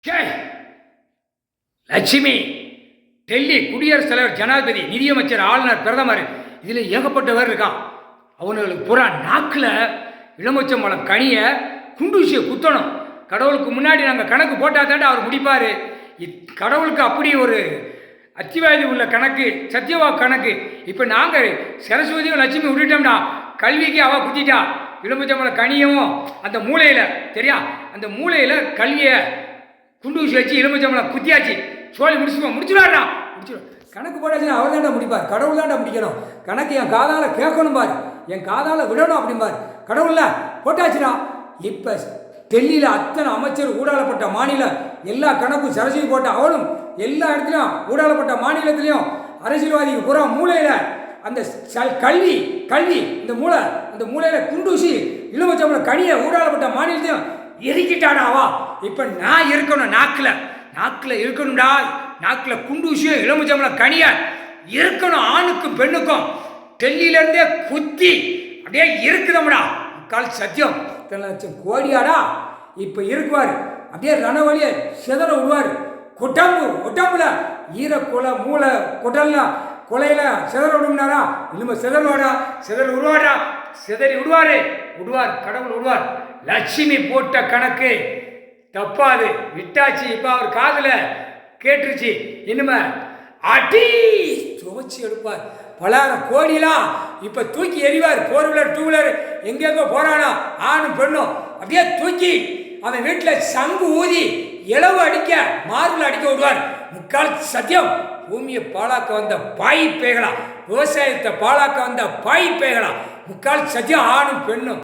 ஜெய் லட்சுமி டெல்லி குடியரசுத் தலைவர், ஜனாதிபதி, நிதியமைச்சர், ஆளுநர், பிரதமர், இதில் ஏகப்பட்டவர் இருக்கான். அவனுங்களுக்கு புறா நாக்கில் இளமச்சம்பழம் கனியை குண்டூசியை குத்தணும். கடவுளுக்கு முன்னாடி நாங்கள் கணக்கு போட்டால் தாண்டா அவர் முடிப்பார். கடவுளுக்கு அப்படி ஒரு அத்திவாதி உள்ள கணக்கு, சத்தியவா கணக்கு. இப்போ நாங்கள் சரஸ்வதியும் லட்சுமி விட்டுட்டோம்டா, கல்விக்கு அவள் குத்திட்டா. இளமச்சம்பழம் கனியும் அந்த மூளையில் தெரியா, அந்த மூளையில் கல்வியை குண்டூசி வச்சு எலுமிச்சம்பழம் குத்தியாச்சு. சோழி முடிச்சுடாடா, முடிச்சுடும். கணக்கு போட்டாச்சுன்னா அவர் தாண்டா முடிப்பார், கடவுள் தாண்டா முடிக்கணும். கணக்கு என் காதால் கேட்கணும் பாரு, என் காதால் விடணும் அப்படிம்பார். கடவுள்ல போட்டாச்சுடா. இப்போ டெல்லியில் அத்தனை அமைச்சர், ஊடாளப்பட்ட மாநிலம் எல்லா கணக்கும் சரஸ்வதி போட்ட அவளும் எல்லா இடத்துலையும் ஊடாளப்பட்ட மாநிலத்திலையும் அரசியல்வாதிக்கு பூரா மூளையில் அந்த கல்வி கல்வி இந்த மூளையில் குண்டூசி இளமச்சம்பழம் கனியை ஊடாளப்பட்ட மாநிலத்தையும் எரிக்கிட்டாடாவா. இப்போ நான் இருக்கணும், நாக்கில் இருக்கணும்டா. நாக்கில் குண்டூசியும் எலுமிச்சம்பழம் கனிய இருக்கணும். ஆணுக்கும் பெண்ணுக்கும் டெல்லியிலேருந்தே குத்தி அப்படியே இருக்குதம்டா. கால் சத்தியம் இத்தனை லட்சம் கோடியாடா. இப்போ இருக்குவார், அப்படியே ரணவழியை சிதற விடுவார். ஒட்டம்புல ஈரக்குலை மூளை குடல்லாம் கொலையில் சிதற விடுனாரா, இனிமே சிதறி விடுவார். கடவுள் விடுவார். லட்சுமி போட்ட கணக்கு தப்பாது, விட்டாச்சு. இப்போ அவர் காதில் கேட்டுருச்சு. இனிமே அடி துவச்சி எடுப்பார். பலாயிரம் கோடிலாம் இப்போ தூக்கி எறிவார். 4 வீலர் 2 வீலர் எங்கெங்கோ போறானா ஆணும் பெண்ணும் அப்படியே தூக்கி அவன் வீட்டில் சங்கு ஊதி இளவு அடிக்க, மார்பில் அடிக்க விடுவார். முக்கால் சத்தியம். பூமியை பாழாக்க வந்த பாய் பேகலாம், விவசாயத்தை பாழாக்க வந்த பாய் பேகலாம். முக்கால் சத்தியம் ஆணும் பெண்ணும்.